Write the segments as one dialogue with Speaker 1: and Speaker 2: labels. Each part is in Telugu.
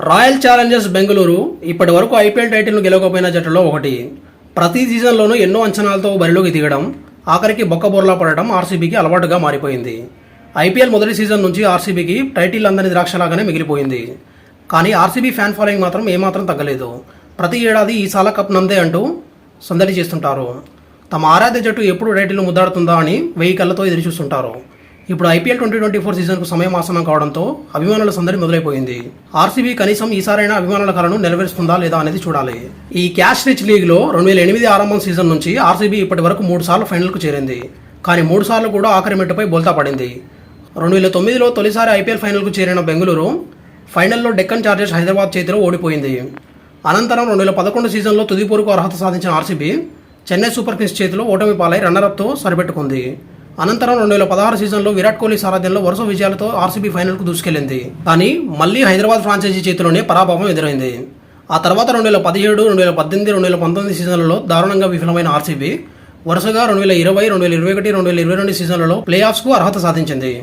Speaker 1: రాయల్ ఛాలెంజర్స్ బెంగళూరు ఇప్పటి వరకు ఐపీఎల్ టైటిల్ను గెలవకపోయిన జట్టులో ఒకటి. ప్రతి సీజన్లోనూ ఎన్నో అంచనాలతో బరిలోకి దిగడం, ఆఖరికి బొక్కబోర్లా పడడం ఆర్సీబీకి అలవాటుగా మారిపోయింది. ఐపీఎల్ మొదటి సీజన్ నుంచి ఆర్సీబీకి టైటిల్ అందని ద్రాక్షలాగానే మిగిలిపోయింది. కానీ ఆర్సీబీ ఫ్యాన్ ఫాలోయింగ్ మాత్రం ఏమాత్రం తగ్గలేదు. ప్రతి ఏడాది ఈసాల కప్ నందే అంటూ సందడి చేస్తుంటారు. తమ ఆరాధ్య జట్టు ఎప్పుడు టైటిల్ను ముద్దాడుతుందా అని 1000 కళ్ళతో ఎదురుచూస్తుంటారు. ఇప్పుడు ఐపీఎల్ 2024 సీజన్కు సమయం ఆసనం కావడంతో అభిమానుల సందడి మొదలైపోయింది. ఆర్సీబీ కనీసం ఈసారైనా అభిమానుల కలను నెరవేరుస్తుందా లేదా అనేది చూడాలి. ఈ క్యాష్ రిచ్ లీగ్లో 2008 ఆరంభం సీజన్ నుంచి ఆర్సీబీ ఇప్పటి వరకు 3 సార్లు ఫైనల్కు చేరింది. కానీ 3 సార్లు కూడా ఆఖరి మెట్టుపై బోల్తా పడింది. 2009లో తొలిసారి ఐపీఎల్ ఫైనల్కు చేరిన బెంగళూరు ఫైనల్లో డెక్కన్ చార్జర్స్ హైదరాబాద్ చేతిలో ఓడిపోయింది. అనంతరం 2011 సీజన్లో తుది పోరుకు అర్హత సాధించిన ఆర్సీబీ చెన్నై సూపర్ కింగ్స్ చేతిలో ఓటమి పాలై రన్నరప్తో సరిపెట్టుకుంది. అనంతరం 2016 సీజన్లో విరాట్ కోహ్లీ సారథ్యంలో వరుస విజయాలతో ఆర్సీబీ ఫైనల్కు దూసుకెళ్లింది. కానీ మళ్లీ హైదరాబాద్ ఫ్రాంచైజీ చేతిలోనే పరాభవం ఎదురైంది. ఆ తర్వాత 2017, 2018, 2019 సీజన్లలో దారుణంగా విఫలమైన ఆర్సీబీ వరుసగా 2020, 2021, 2022 సీజన్లలో ప్లే ఆఫ్స్కు అర్హత సాధించింది.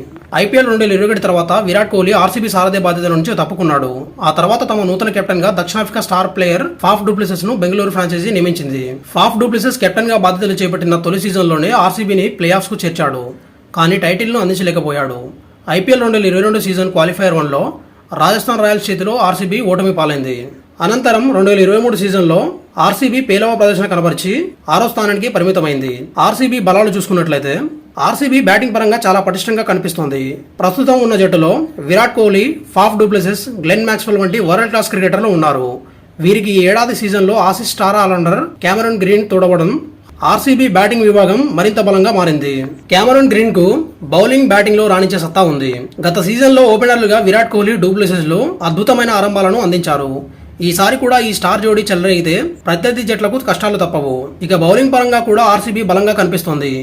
Speaker 1: ఐపీఎల్ 2021 తర్వాత విరాట్ కోహ్లీ ఆర్సీబీ సారథ్య బాధ్యతల నుంచి తప్పుకున్నాడు. ఆ తర్వాత తమ నూతన కెప్టెన్ గా దక్షిణాఫ్రికా star player Faf du Plessis ను బెంగళూరు ఫ్రాంచైజీ నియమించింది. ఫాఫ్ డు ప్లెసిస్ కెప్టెన్ గా బాధ్యతలు చేపట్టిన తొలి సీజన్లోనే ఆర్సీబీని ప్లే ఆఫ్స్ కు చేర్చాడు. కానీ టైటిల్ను అందించలేకపోయాడు. ఐపీఎల్ 2022 సీజన్ క్వాలిఫైయర్ 1లో రాజస్థాన్ రాయల్స్ చేతిలో ఆర్సీబీ ఓటమి పాలైంది. అనంతరం 2023 సీజన్లో ఆర్సీబీ పేలవ ప్రదర్శన కనబరిచి 6వ స్థానానికి పరిమితమైంది. ఆర్సీబీ బలాలు చూసుకున్నట్లయితే ఆర్సీబీ బ్యాటింగ్ పరంగా చాలా పటిష్టంగా కనిపిస్తోంది. ప్రస్తుతం ఉన్న జట్టులో Virat Kohli, Faf du Plessis, Glenn Maxwell వంటి వరల్డ్ క్లాస్ క్రికెటర్లు ఉన్నారు. వీరికి ఈ ఏడాది సీజన్లో Aussie star all rounder Cameron Green తోడవడం ఆర్సీబీ బ్యాటింగ్ విభాగం మరింత బలంగా మారింది. క్యామరన్ గ్రీన్ కు బౌలింగ్, బ్యాటింగ్ లో రాణించే సత్తా ఉంది. గత సీజన్లో ఓపెనర్లుగా విరాట్ కోహ్లీ, డు ప్లెసిస్ లు అద్భుతమైన ఆరంభాలను అందించారు. ఈసారి కూడా ఈ స్టార్ జోడీ చెలరేగితే ప్రత్యర్థి జట్లకు కష్టాలు తప్పవు. ఇక బౌలింగ్ పరంగా కూడా ఆర్సీబీ బలంగా కనిపిస్తోంది.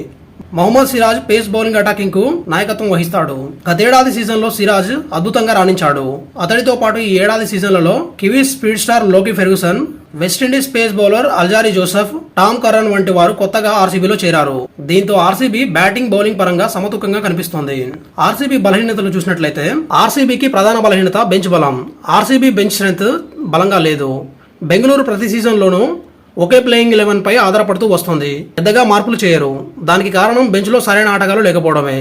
Speaker 1: Mohammed Siraj pace bowling attacking కు నాయకత్వం వహిస్తాడు. గతేడాది సీజన్లో సిరాజ్ అద్భుతంగా రాణించాడు. అతడితో పాటు ఈ ఏడాది సీజన్లలో Kiwis speed star Lockie Ferguson, West Indies pace bowler Alzarri Joseph, Tom Curran వంటి వారు కొత్తగా ఆర్సీబీలో చేరారు. దీంతో ఆర్సీబీ బ్యాటింగ్, బౌలింగ్ పరంగా సమతూకంగా కనిపిస్తోంది. ఆర్సీబీ బలహీనతలు చూసినట్లయితే ఆర్సీబీకి ప్రధాన బలహీనత బెంచ్ బలం. ఆర్సీబీ బెంచ్ స్ట్రెంత్ బలంగా లేదు. బెంగళూరు ప్రతి సీజన్లోనూ ఒకే ప్లేయింగ్ 11 పై ఆధారపడుతూ వస్తుంది. పెద్దగా మార్పులు చేయరు. దానికి కారణం బెంచ్లో సరైన ఆటగాళ్లు లేకపోవడమే.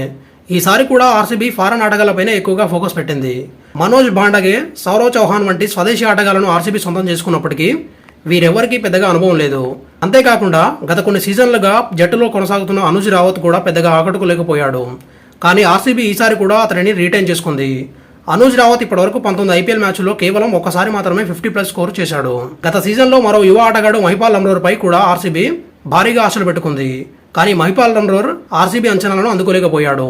Speaker 1: ఈసారి కూడా ఆర్సీబీ ఫారెన్ ఆటగాళ్లపైనే ఎక్కువగా ఫోకస్ పెట్టింది. మనోజ్ భాండగే, సౌరవ్ చౌహాన్ వంటి స్వదేశీ ఆటగాళ్లను ఆర్సీబీ సొంతం చేసుకున్నప్పటికీ వీరెవ్వరికీ పెద్దగా అనుభవం లేదు. అంతేకాకుండా గత కొన్ని సీజన్లుగా జట్టులో కొనసాగుతున్న అనుజ్ రావత్ కూడా పెద్దగా ఆకట్టుకోలేకపోయాడు. కానీ ఆర్సీబీ ఈసారి కూడా అతనిని రీటైన్ చేసుకుంది. అనుజ్ రావత్ ఇప్పటివరకు 19 ఐపీఎల్ మ్యాచ్ల్లో కేవలం ఒక్కసారి మాత్రమే 50+ స్కోర్ చేశాడు. గత సీజన్లో మరో యువ ఆటగాడు మహిపాల్ లమ్రోర్ పై కూడా ఆర్సీబీ భారీగా ఆశలు పెట్టుకుంది. కానీ మహిపాల్ లమ్రోర్ ఆర్సీబీ అంచనాలను అందుకోలేకపోయాడు.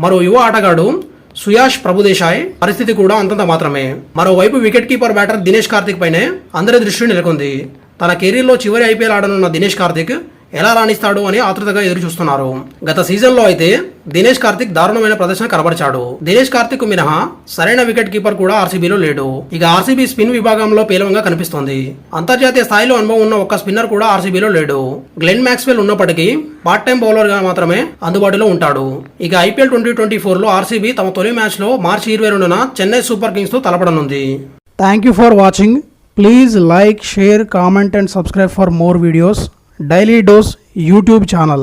Speaker 1: మరో యువ ఆటగాడు సుయాష్ ప్రభుదేశాయ్ పరిస్థితి కూడా అంతంత మాత్రమే. మరోవైపు wicket keeper batter Dinesh Karthik పైనే అందరి దృష్టి నెలకొంది. తన కెరీర్లో చివరి ఐపీఎల్ ఆడనున్న దినేష్ కార్తిక్ ఎలా రాణిస్తాడు అని ఆతృతగా ఎదురు చూస్తున్నారు. గత సీజన్లో అయితే దినేష్ కార్తిక్ దారుణమైన ప్రదర్శన కనబరిచాడు. దినేష్ కార్తిక్ మినహా సరైన వికెట్ కీపర్ కూడా ఆర్సీబీలో లేడు. ఇక ఆర్సీబీ స్పిన్ విభాగంలో పేలవంగా కనిపిస్తోంది. అంతర్జాతీయ స్థాయిలో అనుభవం ఉన్న ఒక్క స్పిన్నర్ కూడా ఆర్సీబీలో లేడు. గ్లెన్ మ్యాక్స్వెల్ ఉన్నప్పటికీ పార్ట్ టైం బౌలర్ గా మాత్రమే అందుబాటులో ఉంటాడు. ఇక ఐపీఎల్ 2024లో ఆర్సీబీ తమ తొలి మ్యాచ్ లో మార్చి 22న చెన్నై సూపర్ కింగ్స్ తో తలపడనుంది.
Speaker 2: Thank you for watching. Please like, share, comment and subscribe for more videos. Daily dose YouTube channel.